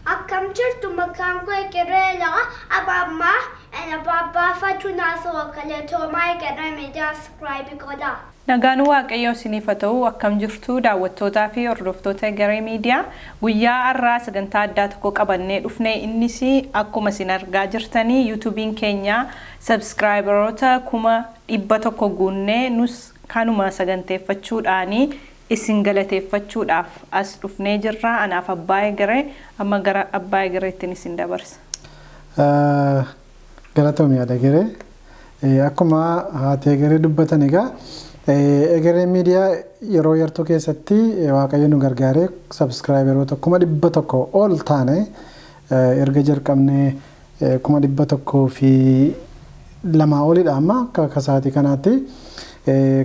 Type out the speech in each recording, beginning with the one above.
Akkam jirtu maqaan koo Egeree Abamma Abba Fatuna Sookaleetoomaa Egeree Media subscribe godha. Nagaan Waaqayyoo isiniif haa ta'u akkam jirtu daawwattootaa fi hordoftoota Egeree Media guyyaa har'aa sagantaa addaa tokko qabannee dhufnee innis akkuma isin argaa jirtanii YouTube'n keenya subscriberota 100 guunnee nus kanuma saganteeffachuudhaanii isin galateeffachuudhaaf as dhufnee jirra. Anaaf Abbaa Egeree amma gara Abbaa Egereetti isin dabarsa. Galatoomii Egeree akkuma haati Egeree dubbatan egaa Egeree Media yeroo yartuu keessatti Waaqayyo nu gargaaree subscriberota 100 ol taane erga jalqabnee 100 fi lama olidha amma akka sa'aatii kanaatti.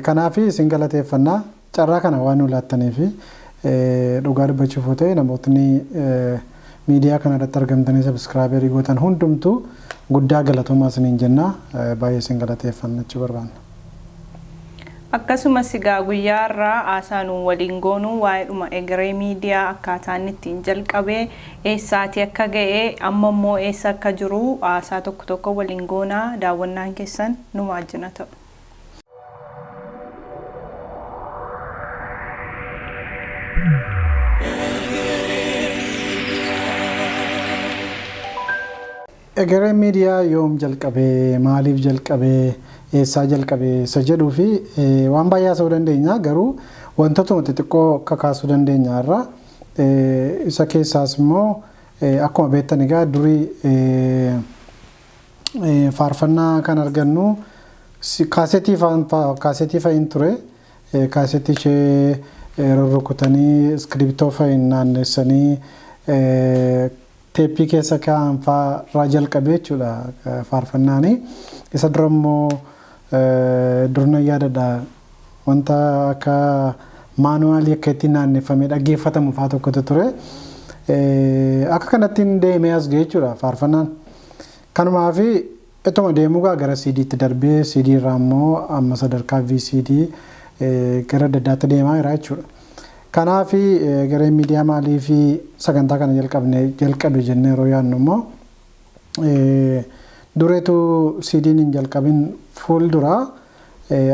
Kanaaf isin galateeffannaa carraa kana waan nu laattanii fi dhugaa dubbachuuf ta'e namootni miidiyaa kana irratti argamtanii subscriberii gootan hundumtuu guddaa galatoomaa isiniin jenna. Baay'ee isin galateeffannachuu barbaanna. Akkasumas egaa guyyaa har'aa haasaanuu waliin goonuu waa'eedhuma Egeree Media akkaataa inni ittiin jalqabee eessaatii akka ga'ee amma immoo eessa akka jiru haasaa tokko waliin goonaa. Daawwannaan keessan nu wajjin ta'u. Egeree Media yoom jalqabee maaliif jalqabee eessaa jalqabee isa jedhuu fi waan baay'ee haasa'uu dandeenya garuu wantoota xixiqqoo akka kaasuu dandeenya irraa isa keessaas immoo akkuma beektan egaa durii faarfannaa kan argannu kaasetii fa'iin ture. Kaasetii ishee rurrukutanii iskiriptoo fa'iin naannessanii teeppii keessa kaa'an fa'aa jalqabee jechuudha faarfannaanii. Isa dura immoo durna yaadadha wanta akka maanuwaalii akka ittiin naanneffamee dhaggeeffatamu fa'aa tokkotu ture. Akka kanattiin deemee as ga'e jechuudha faarfannaan. Kanumaaf ittuma deemuu gara CD'tti darbee CD irraa immoo amma sadarkaa VCD gara daddaatti deemaa jira jechuudha. Kanaaf Egeree Media maaliif sagantaa kana jalqabe jennee yeroo yaadnu immoo dureetu CD'n hin jalqabin fuuldura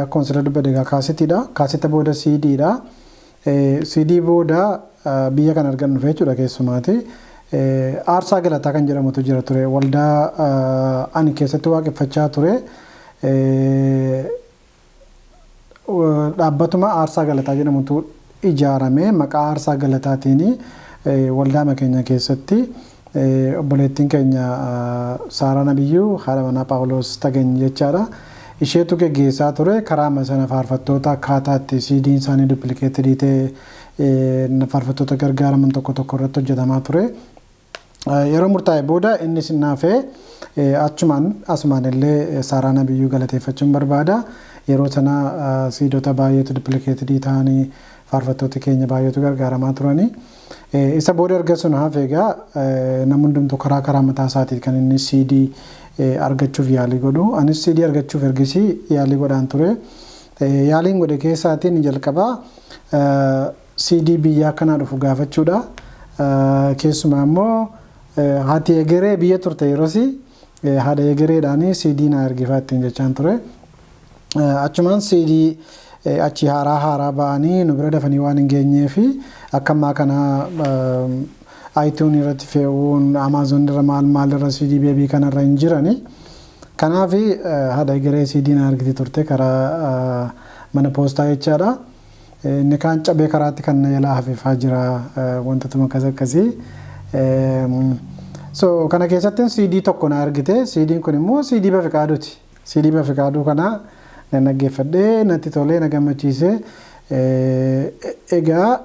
akkuma sila dubbate egaa kaasetiidha. Kaaseta booda CD'dha. CD booda biyya kan argannu jechuudha keessumaati. Aarsaa Galataa kan jedhamutu jira ture. Waldaa ani keessatti waaqeffachaa ture. Dhaabbatuma Aarsaa Galataa jedhamutu ijaarame maqaa Aarsaa Galataatiin waldaa keenya keessatti obboleettiin keenya Saaraa Nabiyyuu haadha manaa Phaawulos Tagany jechaadha. Isheetu geggeessaa ture karaa masana faarfattoota akkaataatti CD'n isaanii duplikeetii ta'e faarfattoota gargaaraman tokko irratti hojjetamaa ture. Yeroo murtaa'e booda inni sinnaafee asumaan illee Saaraa Nabiyyuu galateeffachuun barbaada. Yeroo sana siidota baay'eetu duplikeetii ta'anii faarfattoota keenya baay'eetu gargaaramaa turanii. Isa booda erga sun hafe egaa namni hundumtuu karaa mataa isaatiin kan inni CD argachuuf yaalii godhu. Anis CD argachuuf ergisii yaalii godhaan ture. Yaaliin godhe keessaatiin jalqabaa CD biyya akkanaa dhufu gaafachuudha. Keessumaa immoo haati Egeree biyya turte yeroosi haadha Egereedhaanii CD na ergifaa ittiin jechaan ture. Achumaan CD achi haaraa ba'anii nu bira dafanii waan hin geenyee fi akka ammaa kana iTunes irratti fe'uun Amazon irra maal irra CD beebii kanarra hin jirani. Kanaaf haadha Egeree CD na ergiti turte karaa mana poostaa jechaadha. Inni kaan cabee karaatti kan na jalaa hafeefaa jira wantootuma akkasii. So kana keessatti CD tokko na ergite. CD'n kun immoo CD Bafiqaaduuti. CD Bafiqaaduu kana naggeeffadhee natti tolee na gammachiise. Egaa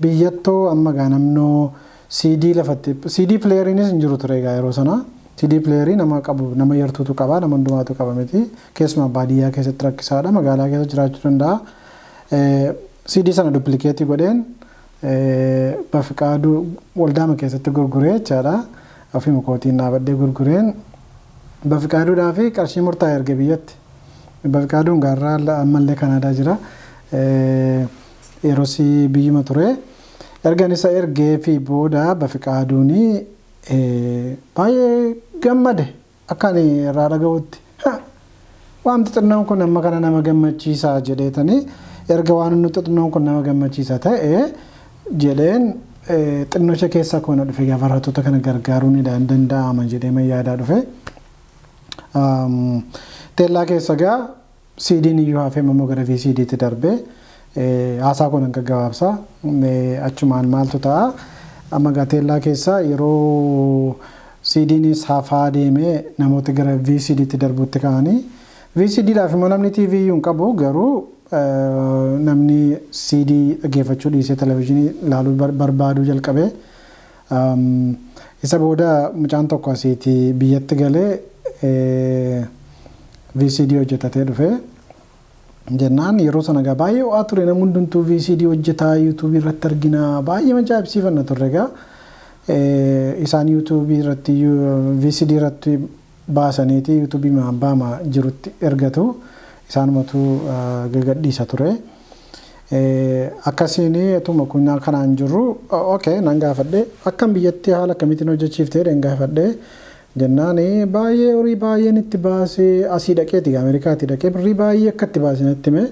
biyyattuu amma namnoo CD lafatti CD playeriinis hin jiru ture egaa yeroo sana. CD playerii nama qabu nama yartuutu qaba nama hundumaatu qaba miti. Keessumaa baadiyyaa keessatti rakkisaadha magaalaa keessa jiraachuu danda'a. CD sana duplikeetii godheen Bafiqaaduu waldaama keessatti gurguree jechaadha. Ofii kootiin dhaabadhee gurgureen Bafiqaaduudhaa fi qarshii murtaa'e erge biyyatti. Bafiqaaduun gaarraa ammallee Kanaadaa jira. yeroosi biyyuma ture. Ergan isa ergee fi booda Bafiqaaduuni baay'ee gammade akkaan irraa dhaga'utti. Waanti xinnoon kun amma kana nama gammachiisaa jedheetanii erga waan nuti xinnoon kun nama gammachiisaa ta'e jedheen xinnoo ishee keessaa koona dhufe gaafarattoota kana gargaaruu ni danda'ama jedhee mayyaadaa dhufe. Teellaa keessa gaa CD'n iyyuu hafee immoo gara VCD'tti darbee haasaa kun akka gabaabsaa achumaan maaltu ta'a amma gaa teellaa keessa yeroo CD'nis hafaa deemee namooti gara VCD'tti darbuutti ka'anii VCD'dhaaf immoo namni TV iyyuu hin qabu garuu namni CD dhaggeeffachuu dhiisee televezyiinii ilaaluu barbaaduu jalqabee isa booda mucaan tokko asiiti biyyatti galee VCD hojjetatee dhufe jennaan yeroo sana gaa baay'ee ho'aa ture namni hundumtuu VCD hojjetaa YouTube irratti argina baay'ee majaa'ibsiifanna turre gaa isaan YouTube irratti VCD irratti baasaniiti YouTube baama jirutti ergatu isaanumatu gagadhiisa ture. Akkasiin atuma kun kanaan jirru okay nan gaafadhe akkam biyyatti haala akkamitiin hojjechiiftee den gaafadhe jennaan baay'ee horii baay'een itti baasee asii dhaqeeti Ameerikaatti dhaqee birrii baay'ee akka itti baasinatti hime.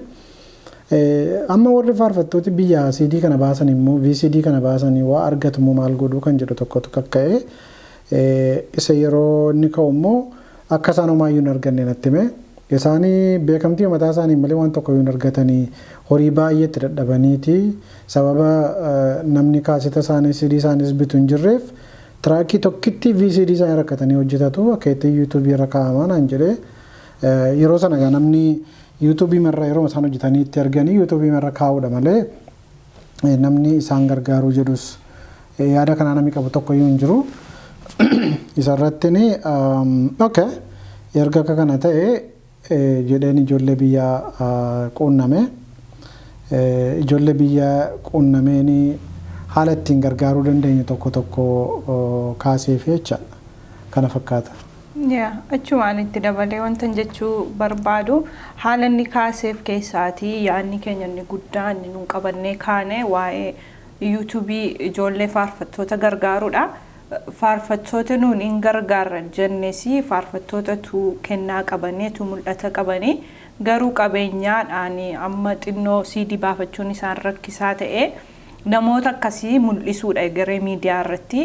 Amma warri faarfattooti biyya CD kana baasan immoo VCD kana baasan waa argatu maal godhuu kan jedhu tokkotu kakka'ee isa yeroo inni ka'u immoo akka isaan homaayyuu hin arganne natti hime. Isaanii beekamtii mataa isaanii malee waan tokko hin argatanii horii baay'eetti dadhabaniiti sababa namni kaaseta isaanii CD isaanis bitu hin jirreef tiraakii tokkitti VCD isaanii rakkatanii hojjetatu akka itti YouTube irra kaa'aman an jedhee yeroo sana gaa namni YouTube irra yeroo isaan hojjetanii itti arganii YouTube irra kaa'uudha malee namni isaan gargaaruu jedhus yaada kanaa namni qabu tokko iyyuu hin jiru. Isarratti okay erga akka kana ta'e jedheen ijoollee biyyaa quunname ijoollee biyyaa quunnameen haala ittiin gargaaruu dandeenyu tokko kaaseef jecha kana fakkaata. Achumaan itti dabalee wanta jechuu barbaadu haala inni kaaseef keessaatii yaadni keenya inni guddaa inni nuun qabannee kaane waa'ee YouTube ijoollee faarfattoota gargaaruudha. Faarfattoota nuun hin gargaarra jennesi faarfattootatu kennaa qabaneetu mul'ata qabanii garuu qabeenyaadhaan amma xinnoo CD baafachuun isaan rakkisaa ta'e namoota akkasii mul'isuudha Egeree Media irratti.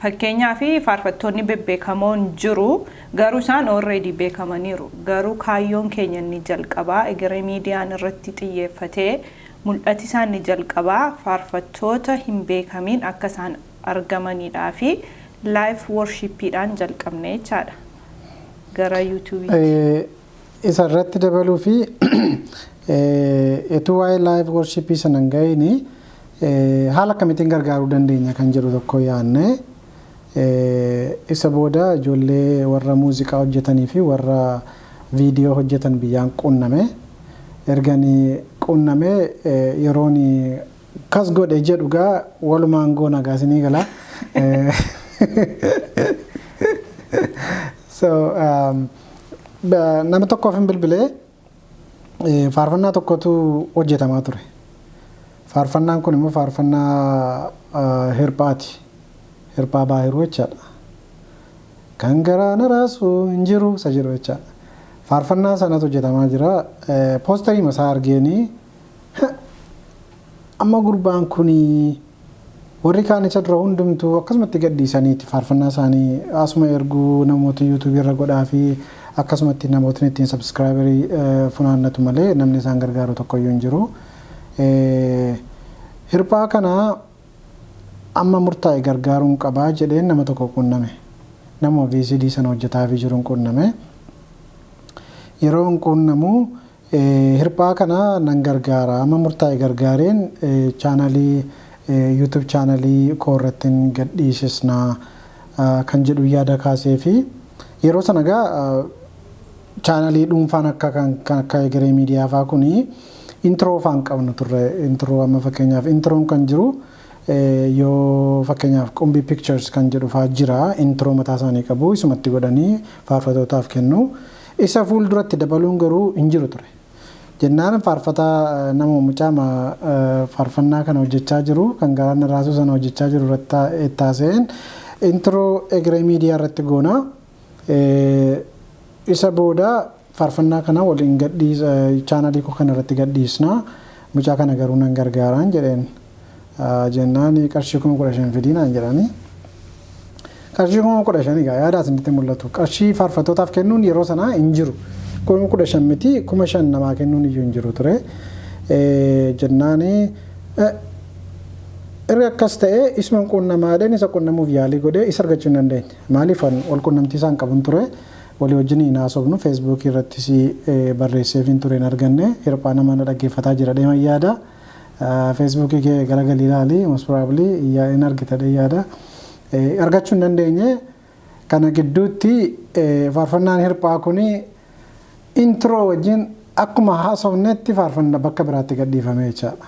Fakkeenyaaf faarfattoonni bebbeekamoon jiru garuu isaan already beekamaniiru garuu kaayyoon keenya inni jalqabaa Egeree Meediaan irratti xiyyeeffatee mul'ati isaan ni jalqabaa faarfattoota hin beekamiin akka isaan argamanidhaa fi live worshipidhaan jalqabne jechaadha gara YouTube. Isa irratti dabaluu fi etuu waa'ee live worshipii sanan ga'ini haala akkamitiin gargaaruu dandeenya kan jedhu tokko yaadne isa booda ijoollee warra muuziqaa hojjetanii fi warra viidiyoo hojjetan biyyaan quunname erganii quunname yeroon kas godhe jedhu gaa walumaan goona gaasinii gala. So nama tokkoof hin bilbilee faarfannaa tokkotu hojjetamaa ture. Faarfannaan kun immoo faarfannaa hirphaati. Hirphaa baay'iruu jechaadha. Kan garaa na raasu hin jiru isa jedhu jechaadha. Faarfannaa sanatu hojjetamaa jira. Poosterii masaa argeenii amma gurbaan kuni warri kaan isa dura hundumtuu akkasumatti gadhiisaniiti faarfannaa isaanii asuma erguu namoota YouTube irra godhaa fi akkasumatti namootni ittiin subscriberii funaannatu malee namni isaan gargaaru tokko iyyuu hin jiru. Hirphaa kana amma murtaa'e gargaaruun qabaa jedheen nama tokko quunname. Nama VCD sana hojjetaa fi jiruun quunname. Yeroo quunnamu hirphaa kana nan gargaara amma murtaa'e gargaareen chaanalii YouTube chaanalii koorrattiin gadhiisisnaa kan jedhu yaada kaasee fi yeroo sana gaa chaanalii dhuunfaan akka Egeree Media faa kuni intro faan qabnu turre intro amma fakkeenyaaf introon kan jiru yoo fakkeenyaaf Qumbii Pictures kan jedhu faa jira intro mataa isaanii qabu isumatti godhanii faarfattootaaf kennu isa fuulduratti dabaluun garuu hin jiru ture. Jennaan faarfataa nama mucaama faarfannaa kana hojjechaa jiru kan galaana raasuu sana hojjechaa jiru irratti taaseen intro Egeree Media irratti goona. Isa booda faarfannaa kana waliin gadhiisa chaanalii koo kana irratti gadhiisna. Mucaa kana garuu nan gargaaraan jedheen. Jennaan qarshii 15,000 fidinaan jedhanii. Qarshii 15,000 egaa yaada isinitti mul'atu. Qarshii faarfattootaaf kennuun yeroo sanaa hin jiru. 15,000 miti 5,000 namaa kennuun iyyuu hin jiru ture. Jennaan erga akkas ta'ee isuma qunnamaadhaan isa qunnamuuf yaalii godhee isa argachuu hin dandeenye. Maaliif wal qunnamtii isaan qaban ture walii wajjin hin haasofnu feesbuukii irrattis barreesseef hin ture hin arganne hirphaa nama dhaggeeffataa jira deeman yaada. Feesbuukii kee garagalii ilaali most probably hin argitadhe yaada. Argachuu hin dandeenye kana gidduutti faarfannaan hirphaa kuni intro wajjin akkuma haasofnetti faarfannaa bakka biraatti gadhiifame jechaadha.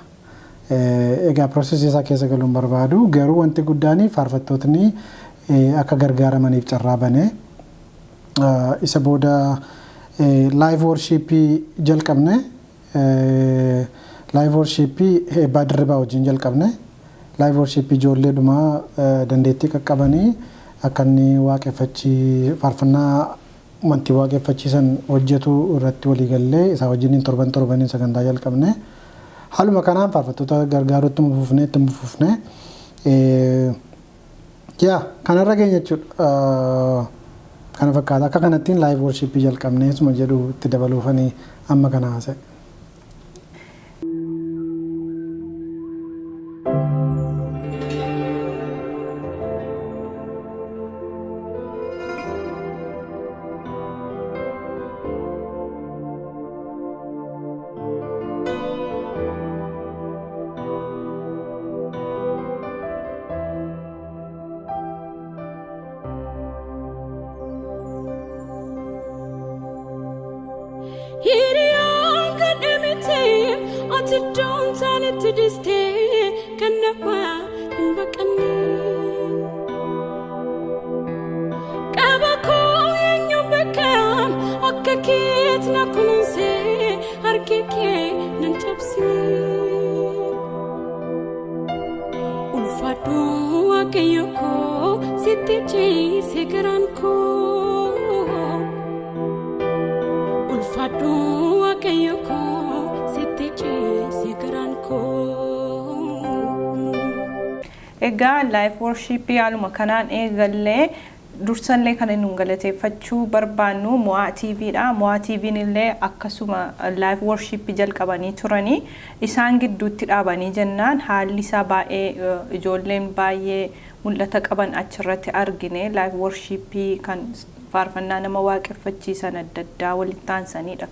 Egaa piroosesii isaa keessa galuun barbaadu garuu wanti guddaan faarfattootni akka gargaaramaniif carraa banee isa booda live worshipii jalqabne live worshipii eebbaa dirribaa wajjin jalqabne live worshipii ijoollee dhumaa dandeettii qaqqabanii akka inni waaqeffachii faarfannaa wanti waaqeffachiisan hojjetu irratti walii gallee isaa wajjin torbaniin sagantaa jalqabne. Haaluma kanaan faarfattoota gargaaruutti itti fufne. Kanarra geenya jechuudha. Kana fakkaata akka kanattiin live worshipii jalqabnee suma jedhu itti dabaluufanii amma kana haasa'e. Egaa live worshipii haaluma kanaan eegallee dursallee kan inni galateeffachuu barbaannu Mo'aa TVdha. Mo'aa TVn illee akkasuma live worshipii jalqabanii turanii isaan gidduutti dhaabanii jennaan haalli isaa baay'ee ijoolleen baay'ee mul'ata qaban achirratti argine live worshipii kan faarfannaa nama waaqeffachiisan adda addaa walitti aansanidha.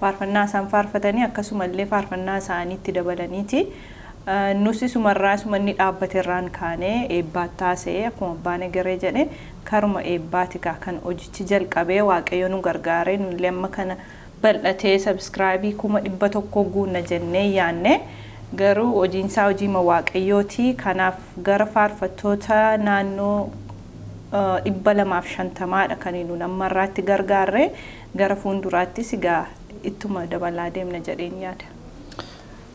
Faarfannaa isaan faarfatanii akkasuma illee faarfannaa isaaniitti dabalaniiti. Nusi sumarraa sumanni dhaabbate irraan kaanee eebbaatti taasee akkuma abbaan Egeree jedhe karuma eebbaati kan hojichi jalqabee waaqayyo nu gargaaree nullee amma kana bal'atee subscribe 100,000 guunna jennee yaanne garuu hojiinsaa hojiima waaqayyooti. Kanaaf gara faarfattoota naannoo 250dha kan nu nammarraatti gargaarre gara fuulduraattis egaa ittuma dabalaa deemna jedheen yaada.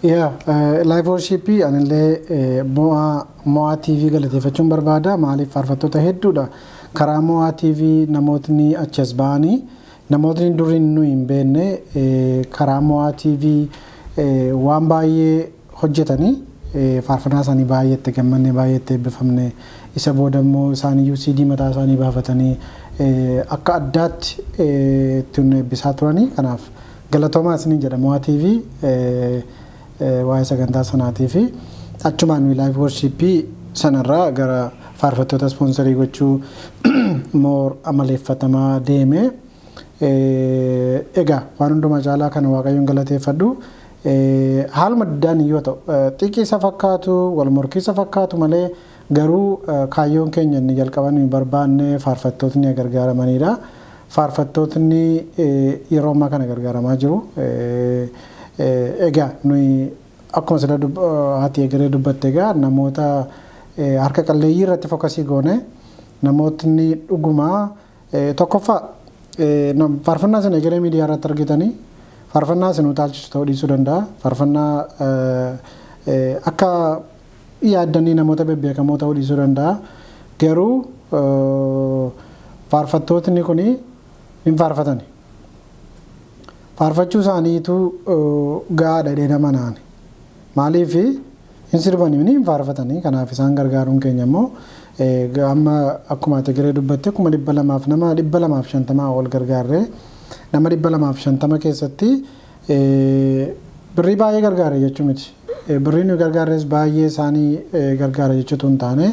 Live worshipii anillee Mo'aa TV galateeffachuun barbaada. Maaliif faarfattoota hedduudha karaa Mo'aa TV namootni achi as ba'anii namootni duriin nu hin beekne karaa Mo'aa TV waan baay'ee hojjetanii faarfannaa isaanii baay'eetti gammanne baay'eetti eebbifamne isa booda immoo isaaniyyuu CD mataa isaanii baafatanii akka addaatti ittiin eebbisaa turanii. Kanaaf galatoomaa isiniin jedha Mo'aa TV waa'ee sagantaa sanaatii fi achumaan live worshipii sanarraa gara faarfattoota sponsorii gochuu moor amaleeffatamaa deeme. Egaa waan hundumaa caalaa kana waaqayyoon galateeffadhu. Haaluma addaan yoo ta'u xiqqisa fakkaatu wal morkiisa fakkaatu malee garuu kaayyoon keenya inni jalqaban hin barbaanne faarfattootni gargaaramanidha. Faarfattootni yeroo ammaa kana gargaaramaa jiru. Egaa nuyi akkuma sila haati Egeree dubbatte egaa namoota harka qalleeyyii irratti fokkasii goone namootni dhugumaa tokkoffaa faarfannaa sana Egeree Media irratti argitanii faarfannaa isin utaalchisu ta'uu dhiisuu danda'a. Faarfannaa akka yaaddanii namoota bebbeekamoo ta'uu dhiisuu danda'a. Garuu faarfattootni kun hin faarfatani. Faarfachuu isaaniitu gaadha dheeda manaan. Maaliif hin sirbanii hin faarfatanii kanaaf isaan gargaaruun keenya immoo amma akkuma Egeree dubbatte 200 nama 250 ol gargaarree nama 250 keessatti birrii baay'ee gargaare jechuu miti. Birrii nu gargaarres baay'ee isaanii gargaara jechuutu hin taane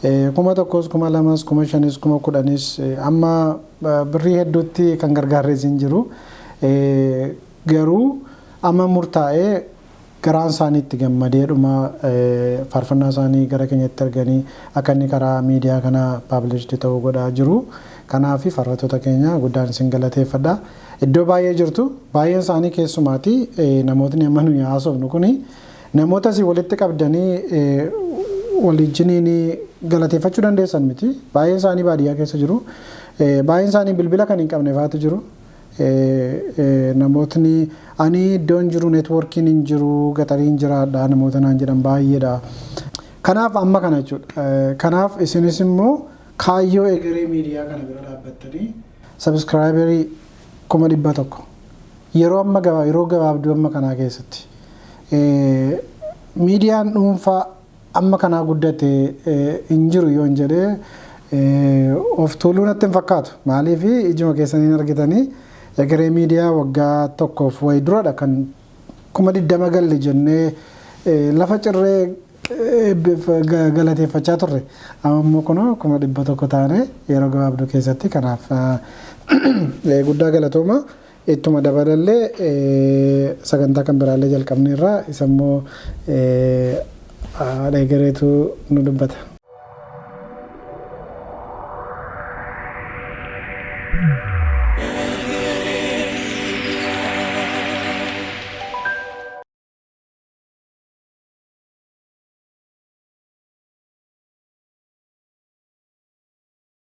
1,000, 2,000, 5,000, 10,000 amma birrii hedduutti kan gargaarres hin jiru. Garuu amma murtaa'ee garaan isaanii itti gammadeedhuma faarfannaa isaanii gara keenyatti arganii akka inni karaa miidiyaa kana paablishdi ta'uu godhaa jiru. Kanaaf faarfattoota keenya guddaan isin galateeffadha. Iddoo baay'ee jirtu baay'een isaanii keessumaati namootni amma nuyi haasofnu kuni namoota asii walitti qabdanii walijjiniin galateeffachuu dandeessan miti. Baay'een isaanii baadiyyaa keessa jiru. Baay'een isaanii bilbila kan hin qabne faatu jiru. Namootni ani iddoon jiru neetwoorkiin hin jiru gaxariin jiraadha namoota naan jedhan baay'eedha. Kanaaf amma kana jechuudha. Kanaaf isinis immoo kaayyoo Egeree miidiyaa kana bira dhaabbattanii sabskraayibarii 100,000 yeroo amma yeroo gabaabduu amma kanaa keessatti miidiyaan dhuunfaa amma kanaa guddate hin jiru yoo hin jedhee of tuuluu natti hin fakkaatu. Maaliif ijuma keessaniin argitanii Egeree miidiyaa waggaa tokkoof wayi duradha kan 20 galle jennee lafa cirree galateeffachaa turre. Amma immoo kun 100,000 taane yeroo gabaabduu keessatti kanaaf guddaa galatooma. Ittuma dabalallee sagantaa kan biraallee jalqabneerra isa immoo Egereetu nu dubbata.